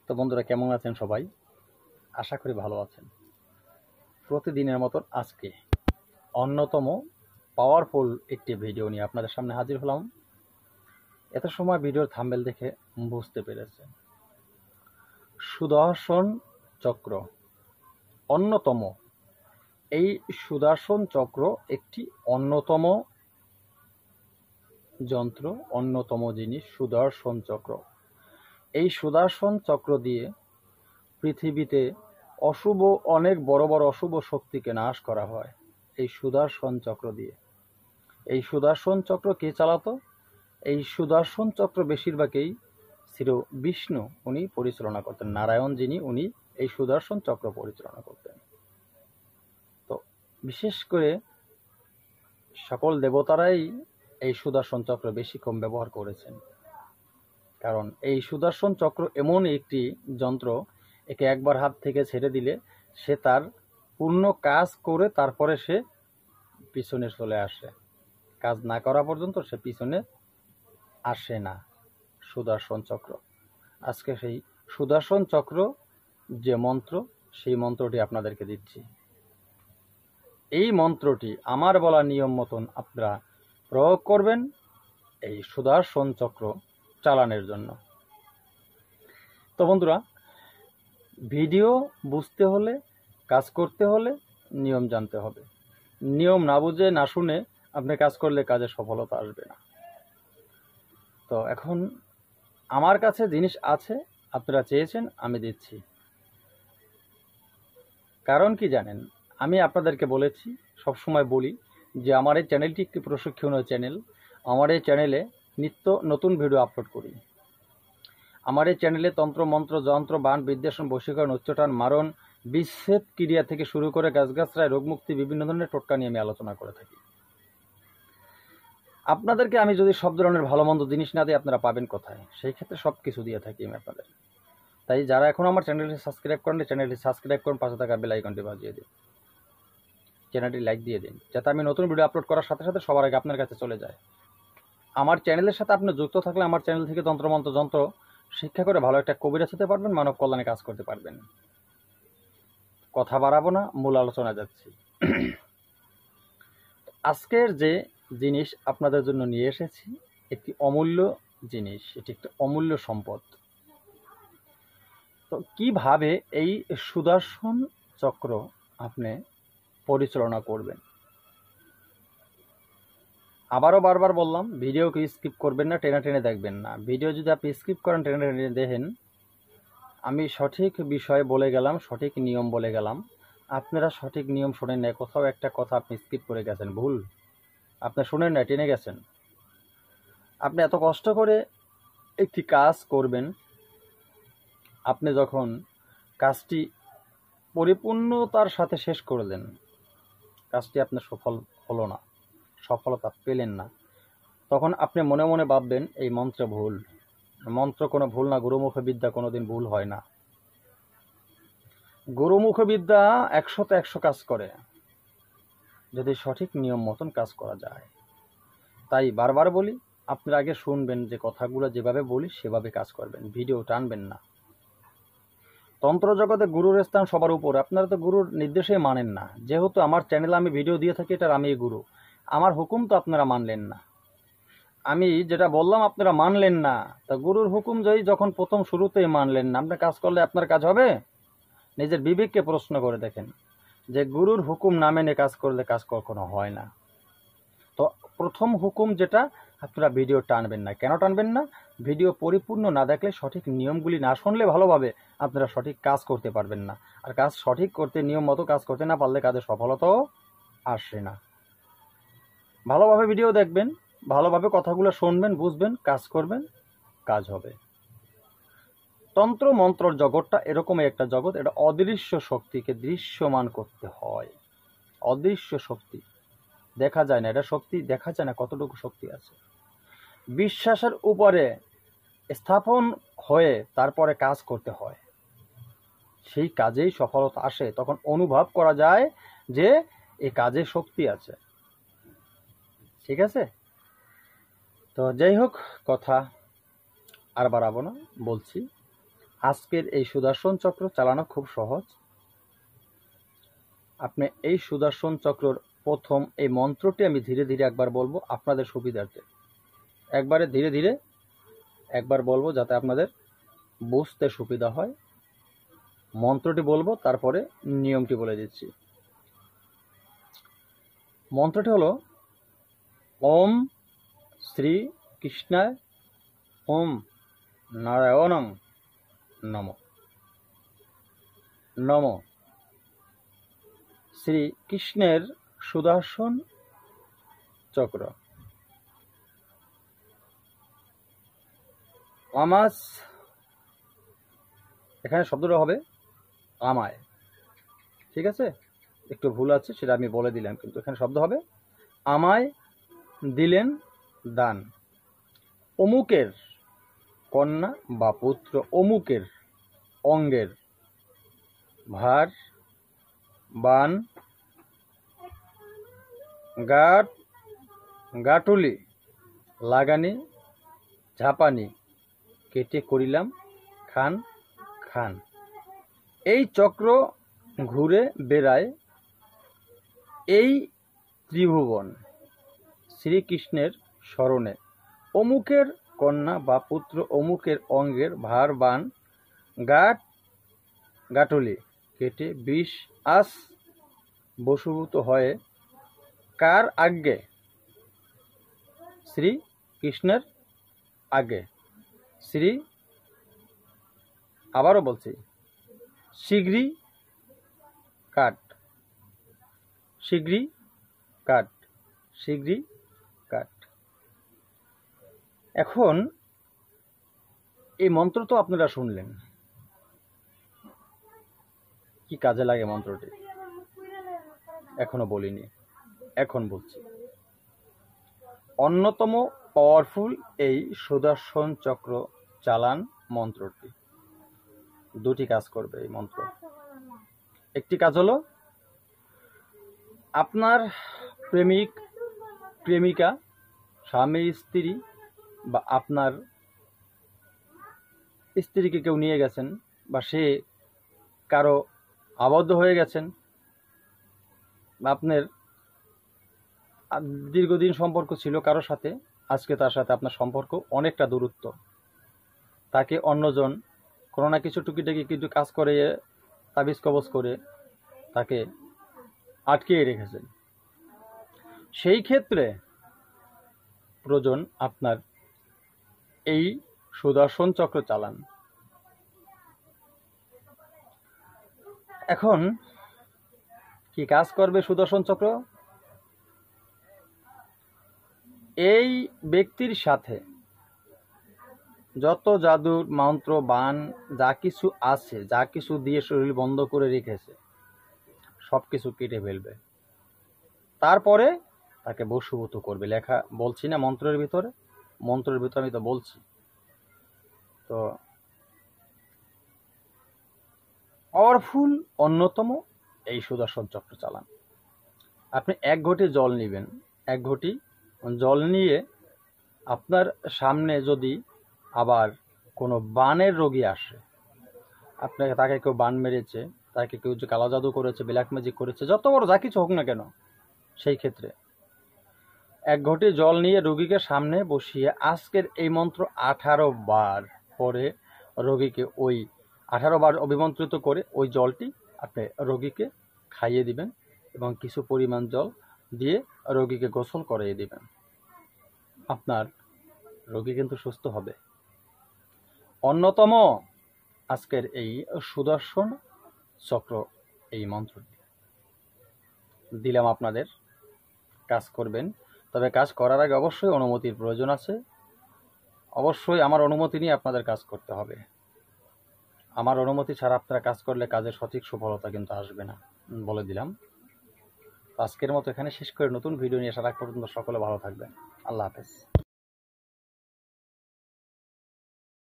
তো বন্ধুরা, কেমন আছেন সবাই? আশা করি ভালো আছেন। প্রতিদিনের মতন আজকে অন্যতম পাওয়ারফুল একটি ভিডিও নিয়ে আপনাদের সামনে হাজির হলাম। এত সময় ভিডিওর থাম্বনেল দেখে বুঝতে পেরেছেন, সুদর্শন চক্র অন্যতম। এই সুদর্শন চক্র একটি অন্যতম যন্ত্র, অন্যতম জিনিস সুদর্শন চক্র। এই সুদর্শন চক্র দিয়ে পৃথিবীতে অশুভ অনেক বড় বড় অশুভ শক্তিকে নাশ করা হয় এই সুদর্শন চক্র দিয়ে। এই সুদর্শন চক্র কে চালাতো? এই সুদর্শন চক্র বেশিরভাগই ছিল বিষ্ণু, উনি পরিচালনা করতেন। নারায়ণ যিনি, উনি এই সুদর্শন চক্র পরিচালনা করতেন। তো বিশেষ করে সকল দেবতারাই এই সুদর্শন চক্র বেশি কম ব্যবহার করেছেন, কারণ এই সুদর্শন চক্র এমন একটি যন্ত্র, একে একবার হাত থেকে ছেড়ে দিলে সে তার পূর্ণ কাজ করে তারপরে সে পিছনে চলে আসে। কাজ না করা পর্যন্ত সে পিছনে আসে না সুদর্শন চক্র। আজকে সেই সুদর্শন চক্র যে মন্ত্র, সেই মন্ত্রটি আপনাদেরকে দিচ্ছি। এই মন্ত্রটি আমার বলা নিয়ম মতন আপনারা প্রয়োগ করবেন এই সুদর্শন চক্র চালানোর জন্য। তো বন্ধুরা, ভিডিও বুঝতে হলে, কাজ করতে হলে নিয়ম জানতে হবে। নিয়ম না বুঝে না শুনে আপনি কাজ করলে কাজে সফলতা আসবে না। তো এখন আমার কাছে জিনিস আছে, আপনারা চেয়েছেন, আমি দিচ্ছি। কারণ কি জানেন, আমি আপনাদেরকে বলেছি, সবসময় বলি যে আমার এই চ্যানেলটি একটি প্রশিক্ষণীয় চ্যানেল। আমার এই চ্যানেলে নিত্য নতুন ভিডিও আপলোড করি। আমার এই চ্যানেলে তন্ত্র, মন্ত্র, যন্ত্র, বাণ, বিদ্বেষণ, বশীকরণ, উচ্চাটন, মারণ, বিচ্ছেদ ক্রিয়া থেকে শুরু করে গাছগাছড়ায় রোগমুক্তি, বিভিন্ন ধরনের টোটকা নিয়ে আমি আলোচনা করে থাকি। আপনাদেরকে আমি যদি সব ধরনের ভালো মন্দ জিনিস না দিই, আপনারা পাবেন কোথায়? সেই ক্ষেত্রে সব কিছু দিয়ে থাকি আমি আপনাদের। তাই যারা এখন আমার চ্যানেলটি সাবস্ক্রাইব করেন, চ্যানেলটি সাবস্ক্রাইব করুন, পাশে থাকা বেল আইকনটি বাজিয়ে দিন, চ্যানেলটি লাইক দিয়ে দিন, যাতে আমি নতুন ভিডিও আপলোড করার সাথে সাথে সবার আগে আপনার কাছে চলে যায়। আমার চ্যানেলের সাথে আপনি যুক্ত থাকলে আমার চ্যানেল থেকে তন্ত্রমন্ত্র যন্ত্র শিক্ষা করে ভালো একটা কবিরাজ হতে পারবেন, মানব কল্যাণে কাজ করতে পারবেন। কথা বাড়াবো না, মূল আলোচনা যাচ্ছি। আজকের যে জিনিস আপনাদের জন্য নিয়ে এসেছি, একটি অমূল্য জিনিস, এটি একটি অমূল্য সম্পদ। তো কিভাবে এই সুদর্শন চক্র আপনি পরিচালনা করবেন? আবারও বারবার বললাম, ভিডিওকে স্কিপ করবেন না, টেনে টেনে দেখবেন না। ভিডিও যদি আপনি স্কিপ করেন, টেনে টেনে দেখেন, আমি সঠিক বিষয় বলে গেলাম, সঠিক নিয়ম বলে গেলাম, আপনারা সঠিক নিয়ম শোনেন না, কোথাও একটা কথা আপনি স্কিপ করে গেছেন, ভুল আপনি শোনেন না, টেনে গেছেন। আপনি এত কষ্ট করে একটি কাজ করবেন, আপনি যখন কাজটি পরিপূর্ণতার সাথে শেষ করলেন, কাজটি আপনার সফল হলো না, সফলতা পেলেন না, তখন আপনি মনে মনে ভাববেন এই মন্ত্র ভুল। মন্ত্র কোনো ভুল না, গুরুমুখ বিদ্যা কোনোদিন ভুল হয় না। গুরুমুখ বিদ্যা 100তে 100 কাজ করে, যদি সঠিক নিয়ম মতন কাজ করা যায়। তাই বারবার বলি, আপনারা আগে শুনবেন, যে কথাগুলো যেভাবে বলি সেভাবে কাজ করবেন, ভিডিও টানবেন না। তন্ত্র জগতে গুরুর স্থান সবার উপর। আপনারা তো গুরুর নির্দেশে মানেন না। যেহেতু আমার চ্যানেলে আমি ভিডিও দিয়ে থাকি, এটার আমি গুরু, আমার হুকুম তো আপনারা মানলেন না। আমি যেটা বললাম আপনারা মানলেন না, তা গুরুর হুকুম যদি যখন প্রথম শুরুতেই মানলেন না, আপনি কাজ করলে আপনার কাজ হবে? নিজের বিবেককে প্রশ্ন করে দেখেন, যে গুরুর হুকুম না মেনে কাজ করলে কাজ কখনো হয় না। তো প্রথম হুকুম যেটা, আপনারা ভিডিও টানবেন না। কেন টানবেন না? ভিডিও পরিপূর্ণ না দেখলে, সঠিক নিয়মগুলি না শুনলে ভালোভাবে আপনারা সঠিক কাজ করতে পারবেন না। আর কাজ সঠিক করতে, নিয়ম মতো কাজ করতে না পারলে কাজে সফলতাও আসে না। ভালোভাবে ভিডিও দেখবেন, ভালোভাবে কথাগুলো শুনবেন, বুঝবেন, কাজ করবেন, কাজ হবে। তন্ত্র মন্ত্রর জগৎটা এরকমই একটা জগৎ, এটা অদৃশ্য শক্তিকে দৃশ্যমান করতে হয়। অদৃশ্য শক্তি দেখা যায় না, এটা শক্তি দেখা যায় না কতটুকু শক্তি আছে। বিশ্বাসের উপরে স্থাপন হয়ে তারপরে কাজ করতে হয়, সেই কাজেই সফলতা আসে। তখন অনুভব করা যায় যে এই কাজে শক্তি আছে। ঠিক আছে? তো যাই হোক, কথা আর বাড়াবো না, বলছি আজকের এই সুদর্শন চক্র চালানো খুব সহজ। আপনি এই সুদর্শন চক্রর প্রথম এই মন্ত্রটি আমি ধীরে ধীরে একবার বলবো আপনাদের সুবিধার্থে। একবারে ধীরে ধীরে একবার বলবো যাতে আপনাদের বুঝতে সুবিধা হয়। মন্ত্রটি বলবো, তারপরে নিয়মটি বলে দিচ্ছি। মন্ত্রটি হলো ওম শ্রী কৃষ্ণায় ওম নারায়ণং নম নম। শ্রী কৃষ্ণের সুদর্শন চক্র। আমাস, এখানে শব্দটা হবে আমায়, ঠিক আছে? একটু ভুল আছে, সেটা আমি বলে দিলাম, কিন্তু এখানে শব্দ হবে আমায় দিলেন দান, অমুকের কন্যা বা পুত্র, অমুকের অঙ্গের ভার বান গাটুলি লাগানি ঝাপানি কেটে করিলাম খান খান। এই চক্র ঘুরে বেড়ায় এই ত্রিভুবন শ্রীকৃষ্ণের স্মরণে, অমুকের কন্যা বা পুত্র, অমুকের অঙ্গের ভার বান গাটুলি কেটে বিষ আস বশীভূত হয়ে কার আজ্ঞে? শ্রী কৃষ্ণের আগে। শ্রী, আবারও বলছি, শীঘ্রই কাট, শীঘ্রই কাট, শীঘ্রই কাট। এখন এই মন্ত্র তো আপনারা শুনলেন, কি কাজে লাগে মন্ত্রটি এখনো বলিনি, এখন বলছি। অন্যতম পাওয়ারফুল এই সুদর্শন চক্র চালান মন্ত্রটি দুটি কাজ করবে। এই মন্ত্র, একটি কাজ হলো আপনার প্রেমিক প্রেমিকা, স্বামী স্ত্রী, বা আপনার স্ত্রীকে কেউ নিয়ে গেছেন, বা সে কারো আবদ্ধ হয়ে গেছেন, বা আপনার দীর্ঘদিন সম্পর্ক ছিল কারো সাথে, আজকে তার সাথে আপনার সম্পর্ক অনেকটা দূরত্ব, তাকে অন্যজন কোনো না কিছু টুকিটাকি কিছু কাজ করে তাবিজ কবজ করে তাকে আটকিয়ে রেখেছেন। সেই ক্ষেত্রে প্রয়োজন আপনার এই সুদর্শন চক্র চালান। এখন কি কাজ করবে সুদর্শন চক্র? এই ব্যক্তির সাথে যত জাদুর মন্ত্র বান যা কিছু আছে, যা কিছু দিয়ে শরীর বন্ধ করে রেখেছে, সব কিছু কেটে ফেলবে, তারপরে তাকে বশীভূত করবে। লেখা বলছি না মন্ত্রের ভিতরে, মন্ত্রের ভিতরে আমি তো বলছি। তো পাওয়ারফুল অন্যতম এই সুদর্শন চক্র চালান। আপনি এক ঘটি জল নেবেন, এক ঘটি জল নিয়ে আপনার সামনে যদি আবার কোনো বানের রোগী আসে, আপনাকে তাকে কেউ বান মেরেছে, তাকে কেউ যে কালো জাদু করেছে, ব্ল্যাক ম্যাজিক করেছে, যত বড় যা কিছু হোক না কেন, সেই ক্ষেত্রে এক ঘটি জল নিয়ে রোগীকে সামনে বসিয়ে আজকের এই মন্ত্র 18 বার পরে রোগীকে ওই 18 বার অভিমন্ত্রিত করে ওই জলটি আপনি রোগীকে খাইয়ে দিবেন এবং কিছু পরিমাণ জল দিয়ে রোগীকে গোসল করিয়ে দিবেন। আপনার রোগী কিন্তু সুস্থ হবে। অন্যতম আজকের এই সুদর্শন চক্র এই মন্ত্রটি দিলাম আপনাদের, কাজ করবেন। তবে কাজ করার আগে অবশ্যই অনুমতির প্রয়োজন আছে। অবশ্যই আমার অনুমতি নিয়ে আপনাদের কাজ করতে হবে। আমার অনুমতি ছাড়া আপনারা কাজ করলে কাজের সঠিক সফলতা কিন্তু আসবে না, বলে দিলাম। আজকের মতো এখানে শেষ করে নতুন ভিডিও নিয়ে আসার আগ পর্যন্ত সকলে ভালো থাকবেন। আল্লাহ হাফেজ।